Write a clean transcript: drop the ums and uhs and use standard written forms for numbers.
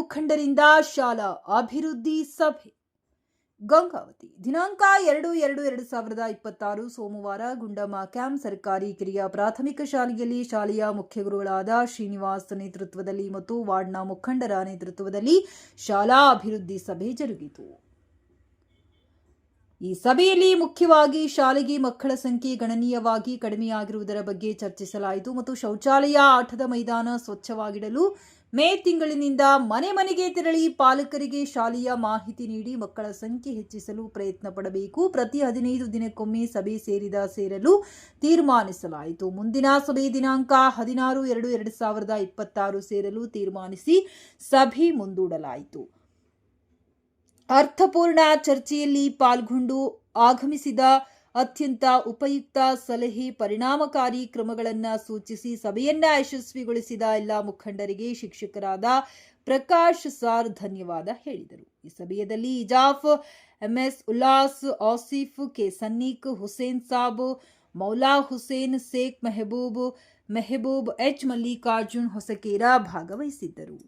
ಮುಖಂಡರಿಂದ ಶಾಲಾ ಅಭಿವೃದ್ಧಿ ಸಭೆ. ಗಂಗಾವತಿ ದಿನಾಂಕ 2/2/2026 ಸೋಮವಾರ ಗುಂಡಮ್ಮ ಕ್ಯಾಂಪ್ ಸರ್ಕಾರಿ ಕಿರಿಯ ಪ್ರಾಥಮಿಕ ಶಾಲೆಯಲ್ಲಿ ಶಾಲೆಯ ಮುಖ್ಯ ಗುರುಗಳಾದ ಶ್ರೀನಿವಾಸ್ ನೇತೃತ್ವದಲ್ಲಿ ಮತ್ತು ವಾರ್ಡ್ನ ಮುಖಂಡರ ನೇತೃತ್ವದಲ್ಲಿ ಶಾಲಾ ಅಭಿವೃದ್ಧಿ ಸಭೆ ಜರುಗಿತು. ಈ ಸಭೆಯಲ್ಲಿ ಮುಖ್ಯವಾಗಿ ಶಾಲೆಗೆ ಮಕ್ಕಳ ಸಂಖ್ಯೆ ಗಣನೀಯವಾಗಿ ಕಡಿಮೆಯಾಗಿರುವುದರ ಬಗ್ಗೆ ಚರ್ಚಿಸಲಾಯಿತು ಮತ್ತು ಶೌಚಾಲಯ, ಆಟದ ಮೈದಾನ ಸ್ವಚ್ಛವಾಗಿಡಲು ಮೇ ತಿಂಗಳಿನಿಂದ ಮನೆ ಮನೆಗೆ ತೆರಳಿ ಪಾಲಕರಿಗೆ ಶಾಲೆಯ ಮಾಹಿತಿ ನೀಡಿ ಮಕ್ಕಳ ಸಂಖ್ಯೆ ಹೆಚ್ಚಿಸಲು ಪ್ರಯತ್ನ ಪಡಬೇಕು. ಪ್ರತಿ 15 ದಿನಕ್ಕೊಮ್ಮೆ ಸಭೆ ಸೇರಲು ತೀರ್ಮಾನಿಸಲಾಯಿತು. ಮುಂದಿನ ಸಭೆ ದಿನಾಂಕ 16/2/2026 ಸೇರಲು ತೀರ್ಮಾನಿಸಿ ಸಭೆ ಮುಂದೂಡಲಾಯಿತು. ಅರ್ಥಪೂರ್ಣ ಚರ್ಚೆಯಲ್ಲಿ ಪಾಲ್ಗೊಂಡು ಆಗಮಿಸಿದ ಅತ್ಯಂತ ಉಪಯುಕ್ತ ಸಲಹೆ, ಪರಿಣಾಮಕಾರಿ ಕ್ರಮಗಳನ್ನು ಸೂಚಿಸಿ ಸಭೆಯನ್ನ ಯಶಸ್ವಿಗೊಳಿಸಿದ ಎಲ್ಲ ಮುಖಂಡರಿಗೆ ಶಿಕ್ಷಕರಾದ ಪ್ರಕಾಶ್ ಸಾರ್ ಧನ್ಯವಾದ ಹೇಳಿದರು. ಈ ಸಭೆಯಲ್ಲಿ Ijaf, MS Ullas, Asif, K Sannik, Hussain Sab, Maula Hussain, Shaikh Mehboob, H Mallikarjun Hosakera ಭಾಗವಹಿಸಿದ್ದರು.